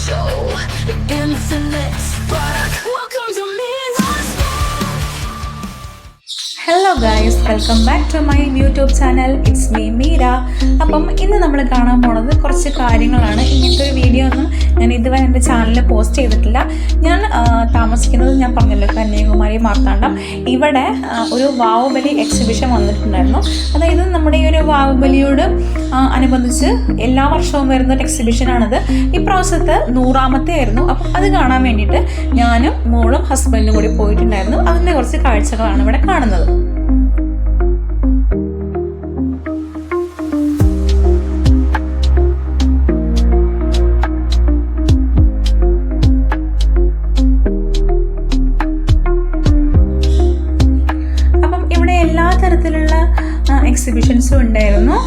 show, infinite spark. Welcome to Midnight's hello guys, welcome back to my YouTube channel. It's me Meera. അപ്പം ഇന്ന് നമ്മൾ കാണാൻ പോണത് കുറച്ച് കാര്യങ്ങളാണ്. ഇങ്ങനത്തെ ഒരു വീഡിയോ ഒന്നും ഞാൻ ഇതുവരെ എൻ്റെ ചാനലിൽ പോസ്റ്റ് ചെയ്തിട്ടില്ല. ഞാൻ താമസിക്കുന്നത് ഞാൻ പറഞ്ഞല്ലോ കന്യാകുമാരി മാർത്താണ്ഡം. ഇവിടെ ഒരു ബാഹുബലി എക്സിബിഷൻ വന്നിട്ടുണ്ടായിരുന്നു. അതായത് നമ്മുടെ ഈ ഒരു ബാഹുബലിയോട് അനുബന്ധിച്ച് എല്ലാ വർഷവും വരുന്ന ഒരു എക്സിബിഷനാണിത്. ഇപ്രാവശ്യത്തെ 100ാമത്തെ ആയിരുന്നു. അപ്പം അത് കാണാൻ വേണ്ടിയിട്ട് ഞാനും മോളും ഹസ്ബൻഡും കൂടി പോയിട്ടുണ്ടായിരുന്നു. അതിൻ്റെ കുറച്ച് കാഴ്ചകളാണ് ഇവിടെ കാണുന്നത്. തരത്തിലുള്ള എക്സിബിഷൻസും ഉണ്ടായിരുന്നു.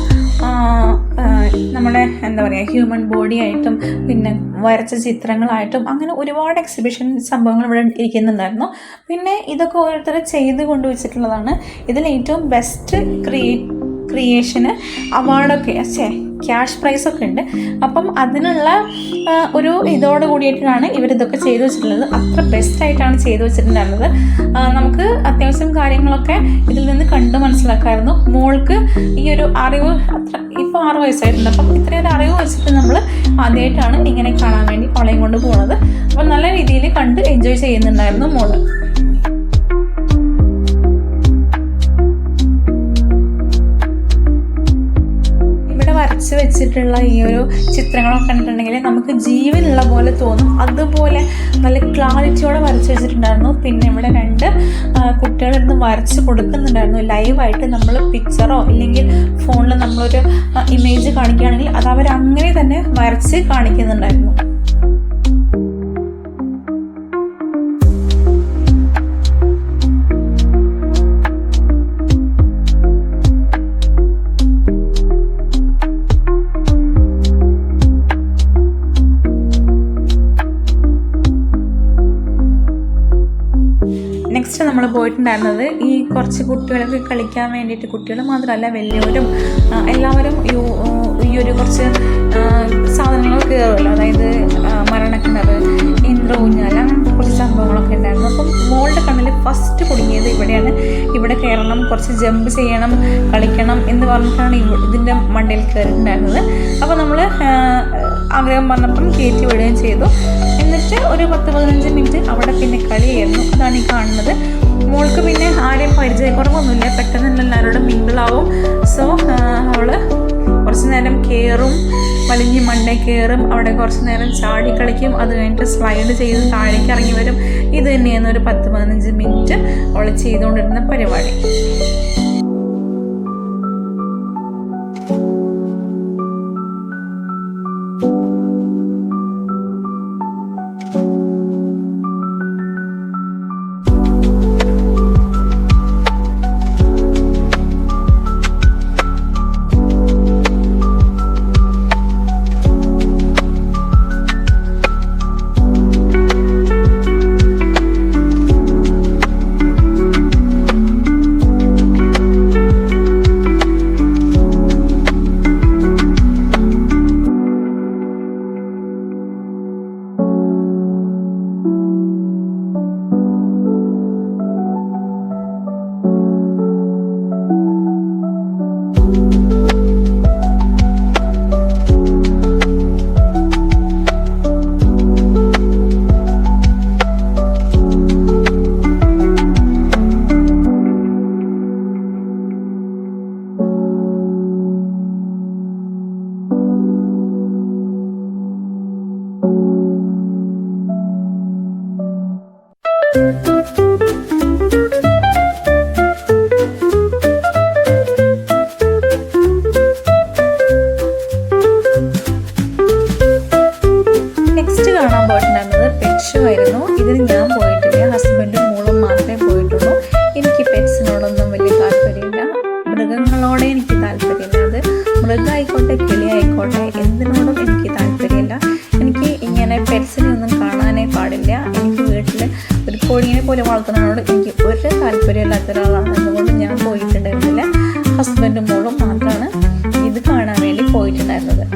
നമ്മുടെ എന്താ പറയുക, ഹ്യൂമൻ ബോഡി ആയിട്ടും പിന്നെ വരച്ച ചിത്രങ്ങളായിട്ടും അങ്ങനെ ഒരുപാട് എക്സിബിഷൻ സംഭവങ്ങൾ ഇവിടെ ഇരിക്കുന്നുണ്ടായിരുന്നു. പിന്നെ ഇതൊക്കെ ഓരോരുത്തർ ചെയ്ത് കൊണ്ടുവച്ചിട്ടുള്ളതാണ്. ഇതിൽ ഏറ്റവും ബെസ്റ്റ് ക്രിയേഷന് അവാർഡൊക്കെ ക്യാഷ് പ്രൈസൊക്കെ ഉണ്ട്. അപ്പം അതിനുള്ള ഒരു ഇതോട് കൂടിയിട്ടാണ് ഇവരിതൊക്കെ ചെയ്തു വെച്ചിട്ടുള്ളത്. അത്ര ബെസ്റ്റായിട്ടാണ് ചെയ്തു വെച്ചിട്ടുണ്ടായിരുന്നത്. നമുക്ക് അത്യാവശ്യം കാര്യങ്ങളൊക്കെ ഇതിൽ നിന്ന് കണ്ട് മനസ്സിലാക്കാമായിരുന്നു. മോൾക്ക് ഈ ഒരു അറിവ് ഇപ്പോൾ 6 വയസ്സായിട്ടുണ്ട്. അപ്പം ഇത്രയൊരു അറിവ് വെച്ചിട്ട് നമ്മൾ ആദ്യമായിട്ടാണ് ഇങ്ങനെ കാണാൻ വേണ്ടി അവളെയും കൊണ്ട് പോകുന്നത്. അപ്പം നല്ല രീതിയിൽ കണ്ട് എൻജോയ് ചെയ്യുന്നുണ്ടായിരുന്നു മോള്. വരച്ച് വെച്ചിട്ടുള്ള ഈ ഒരു ചിത്രങ്ങളൊക്കെ കണ്ടിട്ടുണ്ടെങ്കിൽ നമുക്ക് ജീവനുള്ള പോലെ തോന്നും. അതുപോലെ നല്ല ക്ലാരിറ്റിയോടെ വരച്ച് വെച്ചിട്ടുണ്ടായിരുന്നു. പിന്നെ ഇവിടെ 2 കുട്ടികളിരുന്ന് വരച്ച് കൊടുക്കുന്നുണ്ടായിരുന്നു. ലൈവായിട്ട് നമ്മൾ പിക്ചറോ ഇല്ലെങ്കിൽ ഫോണിൽ നമ്മളൊരു ഇമേജ് കാണിക്കുകയാണെങ്കിൽ അത് അവരങ്ങനെ തന്നെ വരച്ച് കാണിക്കുന്നുണ്ടായിരുന്നു. നെക്സ്റ്റ് നമ്മൾ പോയിട്ടുണ്ടായിരുന്നത് ഈ കുറച്ച് കുട്ടികൾക്ക് കളിക്കാൻ വേണ്ടിയിട്ട്, കുട്ടികൾ മാത്രമല്ല വലിയവരും എല്ലാവരും ഈ ഒരു കുറച്ച് സാധനങ്ങൾ കയറുമല്ലോ. അതായത് മരണക്കിണർ, ഇന്ദ്രഊഞ്ഞാൽ, അങ്ങനത്തെ കുറച്ച് സംഭവങ്ങളൊക്കെ ഉണ്ടായിരുന്നു. അപ്പം മോളുടെ കണ്ണിൽ ഫസ്റ്റ് കുടുങ്ങിയത് ഇവിടെയാണ്. ഇവിടെ കയറണം, കുറച്ച് ജമ്പ് ചെയ്യണം, കളിക്കണം എന്ന് പറഞ്ഞിട്ടാണ് ഇതിൻ്റെ മണ്ടയിൽ കയറിയിട്ടുണ്ടായിരുന്നത്. അപ്പോൾ നമ്മൾ ആഗ്രഹം പറഞ്ഞപ്പം കയറ്റി വിടുകയും ചെയ്തു. എന്നിട്ട് ഒരു 10-15 മിനിറ്റ് അവിടെ പിന്നെ കളിയായിരുന്നു. അതാണ് ഈ കാണുന്നത്. മോൾക്ക് പിന്നെ ആരെയും പരിചയക്കുറവൊന്നുമില്ല, പെട്ടെന്ന് എല്ലാവരോടും മിങ്കിളാവും. സോ അവൾ കുറച്ച് നേരം കയറും, വലിഞ്ഞ് മണ്ടേ കയറും, അവിടെ കുറച്ച് നേരം ചാടി കളിക്കും. അത് കഴിഞ്ഞിട്ട് സ്ലൈഡ് ചെയ്ത് താഴേക്ക് ഇറങ്ങി വരും. ഇത് തന്നെയാണ് ഒരു 10-15 മിനിറ്റ് അവൾ ചെയ്തുകൊണ്ടിരുന്ന പരിപാടി. കാണാൻ പോയിട്ടുണ്ടായിരുന്നത് പെറ്റ് ഷോ ആയിരുന്നു. ഇതിന് ഞാൻ പോയിട്ടില്ല, ഹസ്ബൻഡും മോളും മാത്രമേ പോയിട്ടുള്ളൂ. എനിക്ക് പെറ്റ്സിനോടൊന്നും വലിയ താല്പര്യമില്ല. മൃഗങ്ങളോടെ എനിക്ക് താല്പര്യമില്ല. അത് മൃഗമായിക്കോട്ടെ, കിളി ആയിക്കോട്ടെ, എന്തിനോടും എനിക്ക് താല്പര്യമില്ല. എനിക്ക് ഇങ്ങനെ പെറ്റ്സിനെ ഒന്നും കാണാനേ പാടില്ല. എനിക്ക് വീട്ടിൽ ഒരു കോഴീനെ പോലെ വളർത്തുന്നതിനോട് എനിക്ക് ഒരു താല്പര്യമില്ലാത്ത ഒരാളാണ്. അതുകൊണ്ട് ഞാൻ പോയിട്ടുണ്ടായിരുന്നില്ല. ഹസ്ബൻഡും മോളും മാത്രമാണ് ഇത് കാണാൻ വേണ്ടി പോയിട്ടുണ്ടായിരുന്നത്.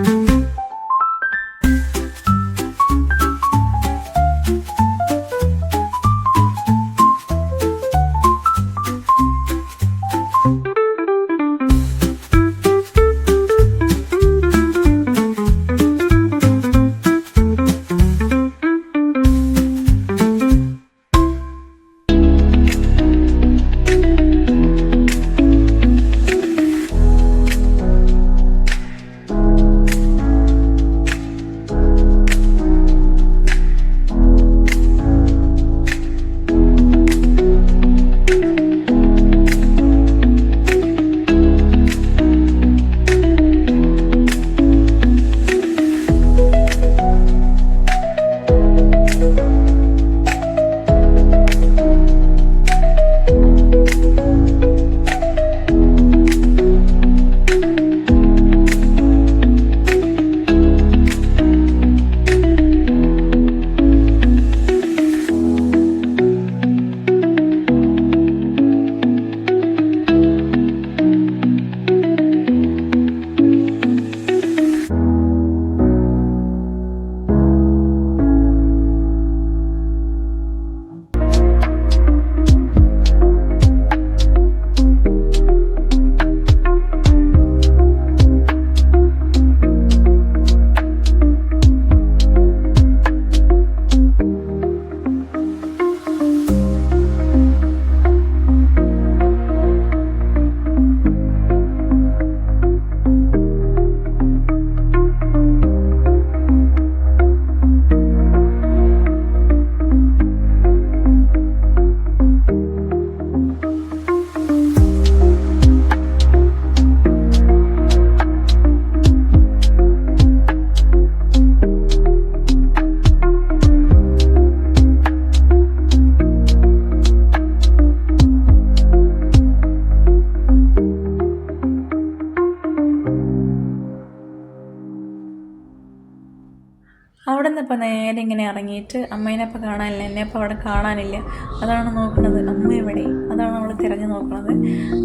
അവിടെ നിന്ന് ഇപ്പോൾ നേരെ ഇങ്ങനെ ഇറങ്ങിയിട്ട് അമ്മേനെ അപ്പോൾ കാണാനില്ല, എന്നെ അപ്പോൾ അവിടെ കാണാനില്ല. അതാണ് നോക്കുന്നത്, അമ്മ എവിടെ, അതാണ് അവൾ തിരഞ്ഞു നോക്കുന്നത്.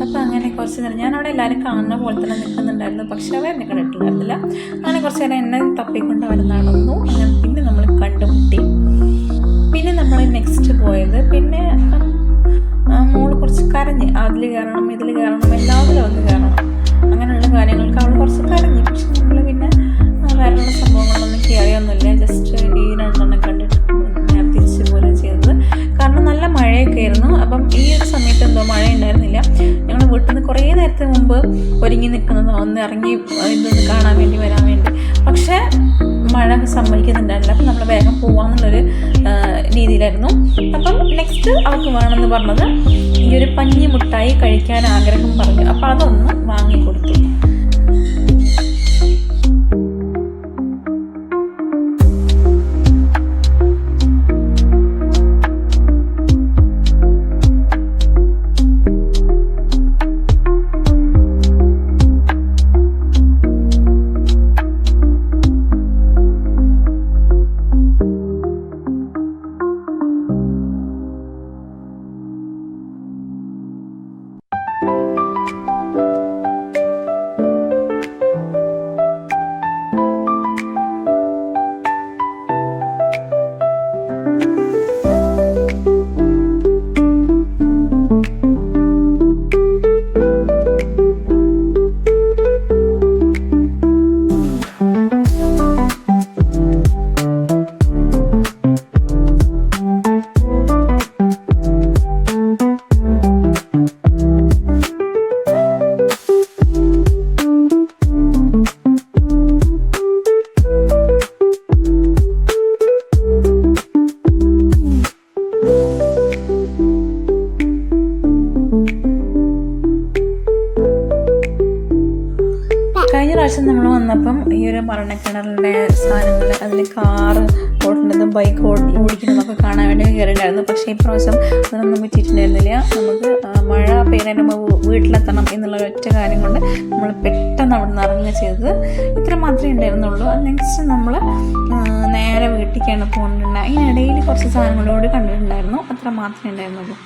അപ്പോൾ അങ്ങനെ കുറച്ച് നേരം ഞാൻ അവിടെ എല്ലാവരും കാണുന്ന പോലെ തന്നെ നിൽക്കുന്നുണ്ടായിരുന്നു, പക്ഷെ അവർ എന്നെ കണ്ടിട്ടുണ്ടായിരുന്നില്ല. അങ്ങനെ കുറച്ച് നേരം എന്നെ തപ്പിക്കൊണ്ട് അവർ നടന്നു. അങ്ങനെ പിന്നെ നമ്മൾ കണ്ടുമുട്ടി. പിന്നെ നമ്മൾ നെക്സ്റ്റ് പോയത്, പിന്നെ മോള് കുറച്ച് കരഞ്ഞ്, അതിൽ കയറണം ഇതിൽ കയറണം എല്ലാത്തിലും ഒന്ന് കയറണം അങ്ങനെയുള്ള കാര്യങ്ങൾക്ക് അവൾ കുറച്ച് കരഞ്ഞ്. പക്ഷെ നമ്മൾ പിന്നെ വേറെയുള്ള സംഭവങ്ങളൊന്നും കയറിയൊന്നുമില്ല. ജസ്റ്റ് ഈ രണ്ടെണ്ണം കണ്ടിട്ട് ഞാൻ തിരിച്ചു പോലും ചെയ്തത്. കാരണം നല്ല മഴയൊക്കെ ആയിരുന്നു. അപ്പം ഈ ഒരു സമയത്ത് എന്തോ മഴ ഉണ്ടായിരുന്നില്ല. ഞങ്ങൾ വീട്ടിൽ നിന്ന് കുറേ നേരത്തെ മുമ്പ് ഒരുങ്ങി നിൽക്കുന്നതോ ഒന്ന് ഇറങ്ങി ഇതൊന്ന് കാണാൻ വേണ്ടി വരാൻ വേണ്ടി, പക്ഷേ മഴ സമ്മതിക്കുന്നുണ്ടായിരുന്നില്ല. അപ്പം നമ്മൾ വേഗം പോവാന്നുള്ളൊരു രീതിയിലായിരുന്നു. അപ്പം നെക്സ്റ്റ് അവർക്ക് വേണമെന്ന് പറഞ്ഞത് ഈ ഒരു പഞ്ഞി മുട്ടായി കഴിക്കാൻ ആഗ്രഹം പറഞ്ഞു. അപ്പം അതൊന്ന് വാങ്ങിക്കൊടുത്തു. കഴിഞ്ഞ പ്രാവശ്യം നമ്മൾ വന്നപ്പം ഈ ഒരു മരണക്കിണറിൻ്റെ സാധനങ്ങൾ, അതിൽ കാറ് ഓടുന്നതും ബൈക്ക് ഓടിക്കുന്നതൊക്കെ കാണാൻ വേണ്ടി കയറിയിട്ടുണ്ടായിരുന്നു. പക്ഷേ ഇപ്രാവശ്യം അതൊന്നും പറ്റിയിട്ടുണ്ടായിരുന്നില്ല. നമുക്ക് മഴ പെയ്യുന്നതിന് മുമ്പ് വീട്ടിലെത്തണം എന്നുള്ള ഒറ്റ കാര്യം കൊണ്ട് നമ്മൾ പെട്ടെന്ന് അവിടെ നിന്ന് ഇറങ്ങുക ചെയ്തത്. ഇത്ര മാത്രമേ ഉണ്ടായിരുന്നുള്ളൂ. നെക്സ്റ്റ് നമ്മൾ നേരെ വീട്ടിലേക്കാണ് പോകുന്നുണ്ടായിരുന്നത്. അതിനിടയിൽ കുറച്ച് സാധനങ്ങളോട് കണ്ടിട്ടുണ്ടായിരുന്നു, അത്ര മാത്രമേ ഉണ്ടായിരുന്നുള്ളൂ.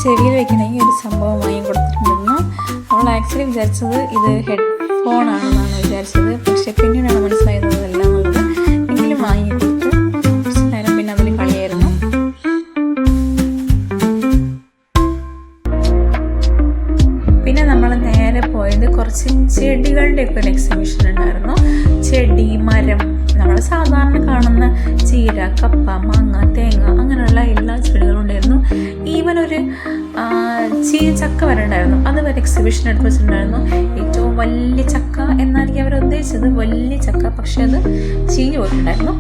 ചെവിയിൽ വെക്കുന്ന ഈ ഒരു സംഭവം വാങ്ങി കൊടുത്തിട്ടുണ്ടെന്നു. അവൾ ആക്ച്വലി വിചാരിച്ചത് ഇത് ഹെഡ്ഫോൺ ആണെന്നാണ് വിചാരിച്ചത്. പക്ഷെ പിന്നീടാണ് മനസ്സിലായത് എല്ലാം ഉള്ളത്. എങ്കിലും വാങ്ങി കൊടുത്ത് കുറച്ച് നേരം പിന്നെ അതിൽ കളിയായിരുന്നു. പിന്നെ നമ്മൾ നേരെ പോയത് കുറച്ച് ചെടികളുടെയൊക്കെ ഒരു എക്സിബിഷൻ ഉണ്ടായിരുന്നു. ചെടി, മരം, നമ്മൾ സാധാരണ കാണുന്ന ചീര, കപ്പ, മാങ്ങ, തേങ്ങ അങ്ങനെയുള്ള എല്ലാ ചെടികളും ഉണ്ടായിരുന്നു. ഈവൻ ഒരു ചക്ക വരെ ഉണ്ടായിരുന്നു. അത് വരെ എക്സിബിഷൻ എടുത്ത് വെച്ചിട്ടുണ്ടായിരുന്നു. ഏറ്റവും വലിയ ചക്ക എന്നായിരിക്കും അവർ ഉദ്ദേശിച്ചത്, വലിയ ചക്ക. പക്ഷെ അത് ചീഞ്ഞു പോയിട്ടുണ്ടായിരുന്നു.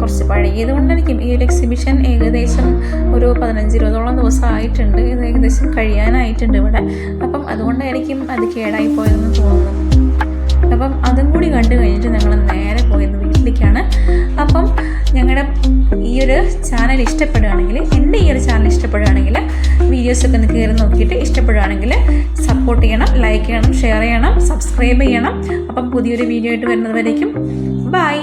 കുറച്ച് പഴകിയത് കൊണ്ടായിരിക്കും ഈ ഒരു എക്സിബിഷൻ ഏകദേശം ഒരു 15-20 ദിവസം ആയിട്ടുണ്ട്. ഇത് ഏകദേശം കഴിയാനായിട്ടുണ്ട് ഇവിടെ. അപ്പം അതുകൊണ്ടായിരിക്കും അത് കേടായി പോയതെന്ന് തോന്നുന്നു. അപ്പം അതും കൂടി കണ്ടു കഴിഞ്ഞിട്ട് ഞങ്ങൾ നേരെ പോയത് വീട്ടിലേക്കാണ്. അപ്പം ഞങ്ങളുടെ ഈ ഒരു ചാനൽ ഇഷ്ടപ്പെടുകയാണെങ്കിൽ, എൻ്റെ ഈ ഒരു ചാനൽ ഇഷ്ടപ്പെടുകയാണെങ്കിൽ വീഡിയോസൊക്കെ ഒന്ന് കയറി നോക്കിയിട്ട് ഇഷ്ടപ്പെടുകയാണെങ്കിൽ സപ്പോർട്ട് ചെയ്യണം, ലൈക്ക് ചെയ്യണം, ഷെയർ ചെയ്യണം, സബ്സ്ക്രൈബ് ചെയ്യണം. അപ്പം പുതിയൊരു വീഡിയോ ആയിട്ട് വരുന്നത് വരേക്കും ബൈ.